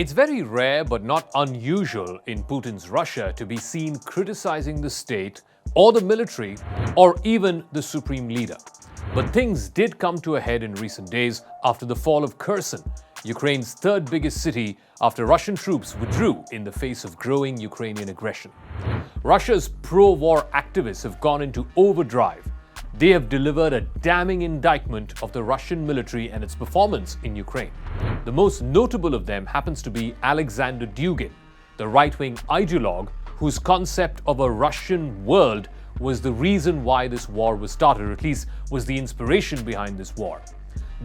It's very rare but not unusual in Putin's Russia to be seen criticizing the state or the military or even the supreme leader. But things did come to a head in recent days after the fall of Kherson, Ukraine's third biggest city, after Russian troops withdrew in the face of growing Ukrainian aggression. Russia's pro-war activists have gone into overdrive. They have delivered a damning indictment of the Russian military and its performance in Ukraine. The most notable of them happens to be Alexander Dugin, the right-wing ideologue whose concept of a Russian world was the reason why this war was started, or at least was the inspiration behind this war.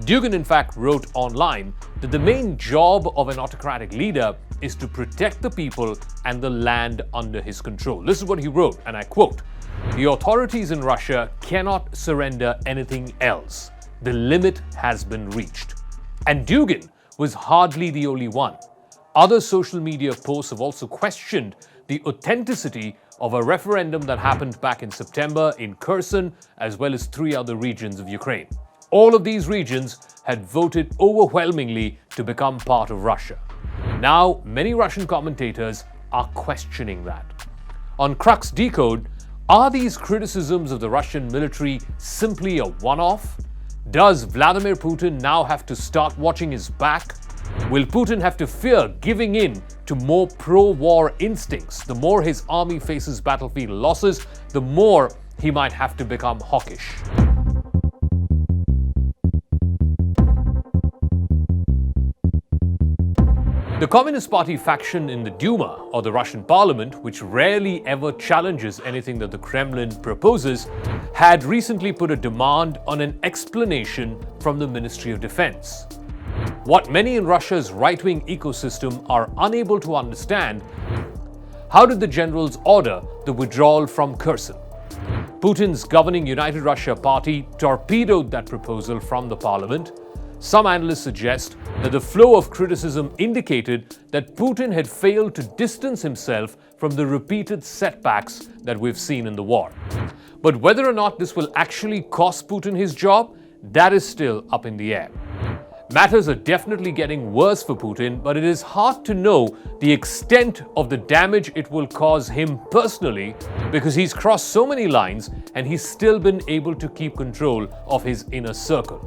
Dugin, in fact, wrote online that the main job of an autocratic leader is to protect the people and the land under his control. This is what he wrote, and I quote, "The authorities in Russia cannot surrender anything else. The limit has been reached." And Dugin was hardly the only one. Other social media posts have also questioned the authenticity of a referendum that happened back in September in Kherson, as well as 3 other regions of Ukraine. All of these regions had voted overwhelmingly to become part of Russia. Now, many Russian commentators are questioning that. On Crux Decode, are these criticisms of the Russian military simply a one-off? Does Vladimir Putin now have to start watching his back? Will Putin have to fear giving in to more pro-war instincts? The more his army faces battlefield losses, the more he might have to become hawkish. The Communist Party faction in the Duma, or the Russian parliament, which rarely ever challenges anything that the Kremlin proposes, had recently put a demand on an explanation from the Ministry of Defense. What many in Russia's right-wing ecosystem are unable to understand: how did the generals order the withdrawal from Kherson? Putin's governing United Russia party torpedoed that proposal from the parliament. Some analysts suggest that the flow of criticism indicated that Putin had failed to distance himself from the repeated setbacks that we've seen in the war. But whether or not this will actually cost Putin his job, that is still up in the air. Matters are definitely getting worse for Putin, but it is hard to know the extent of the damage it will cause him personally, because he's crossed so many lines and he's still been able to keep control of his inner circle.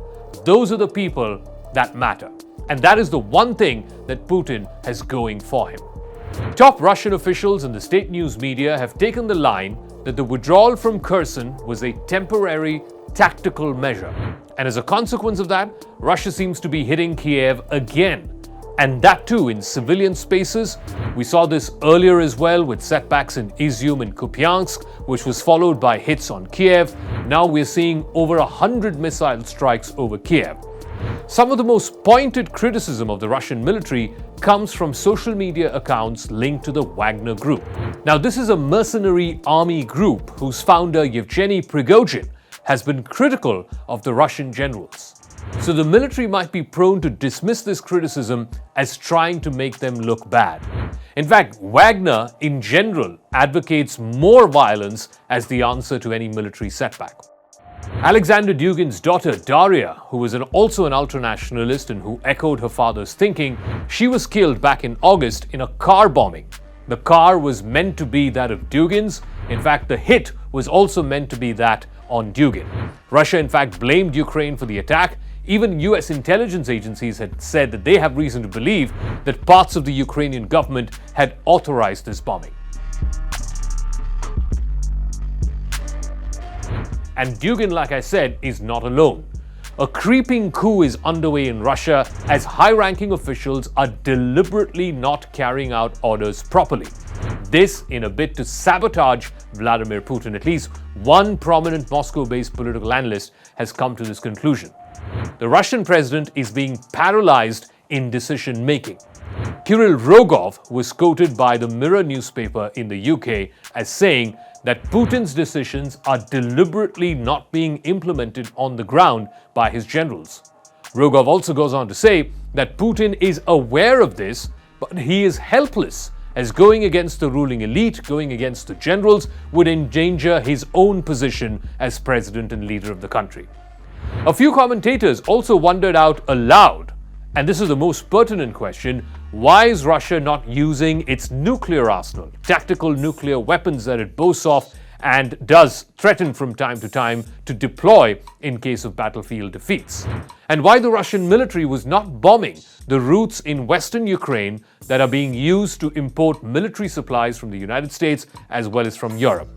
Those are the people that matter. And that is the one thing that Putin has going for him. Top Russian officials in the state news media have taken the line that the withdrawal from Kherson was a temporary tactical measure. And as a consequence of that, Russia seems to be hitting Kiev again. And that too in civilian spaces. We saw this earlier as well with setbacks in Izium and Kupiansk, which was followed by hits on Kiev. Now we're seeing over 100 missile strikes over Kiev. Some of the most pointed criticism of the Russian military comes from social media accounts linked to the Wagner group. Now, this is a mercenary army group whose founder Yevgeny Prigozhin has been critical of the Russian generals. So the military might be prone to dismiss this criticism as trying to make them look bad. In fact, Wagner in general advocates more violence as the answer to any military setback. Alexander Dugin's daughter Daria, who was also an ultranationalist and who echoed her father's thinking, she was killed back in August in a car bombing. The car was meant to be that of Dugin's. In fact, the hit was also meant to be that on Dugin. Russia, in fact, blamed Ukraine for the attack. Even US intelligence agencies had said that they have reason to believe that parts of the Ukrainian government had authorized this bombing. And Dugin, like I said, is not alone. A creeping coup is underway in Russia as high-ranking officials are deliberately not carrying out orders properly. This in a bid to sabotage Vladimir Putin. At least one prominent Moscow-based political analyst has come to this conclusion. The Russian president is being paralyzed in decision-making. Kirill Rogov was quoted by the Mirror newspaper in the UK as saying that Putin's decisions are deliberately not being implemented on the ground by his generals. Rogov also goes on to say that Putin is aware of this, but he is helpless, as going against the ruling elite, going against the generals, would endanger his own position as president and leader of the country. A few commentators also wondered out aloud And this is the most pertinent question: why is Russia not using its nuclear arsenal, tactical nuclear weapons that it boasts of and does threaten from time to time to deploy in case of battlefield defeats? And why the Russian military was not bombing the routes in western Ukraine that are being used to import military supplies from the United States as well as from Europe.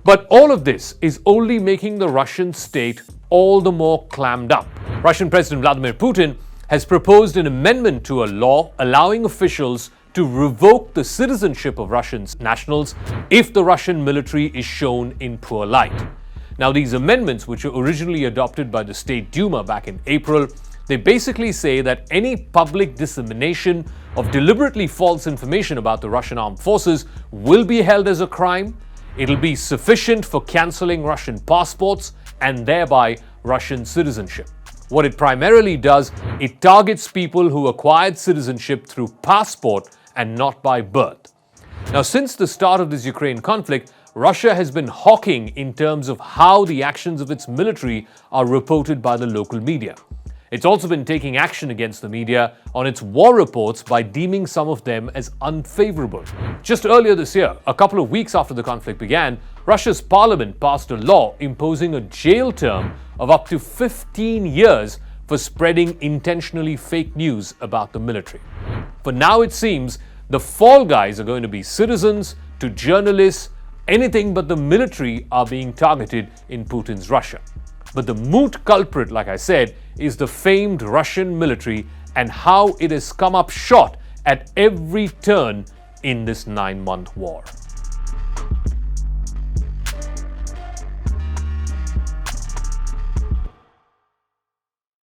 But all of this is only making the Russian state all the more clammed up. Russian President Vladimir Putin has proposed an amendment to a law allowing officials to revoke the citizenship of Russian nationals if the Russian military is shown in poor light. Now, these amendments, which were originally adopted by the State Duma back in April, they basically say that any public dissemination of deliberately false information about the Russian armed forces will be held as a crime. It'll be sufficient for cancelling Russian passports and thereby Russian citizenship. What it primarily does, it targets people who acquired citizenship through passport and not by birth. Now, since the start of this Ukraine conflict, Russia has been hawking in terms of how the actions of its military are reported by the local media. It's also been taking action against the media on its war reports by deeming some of them as unfavorable. Just earlier this year, a couple of weeks after the conflict began, Russia's parliament passed a law imposing a jail term of up to 15 years for spreading intentionally fake news about the military. For now, it seems the fall guys are going to be citizens to journalists. Anything but the military are being targeted in Putin's Russia. But the moot culprit, like I said, is the famed Russian military and how it has come up short at every turn in this 9-month war.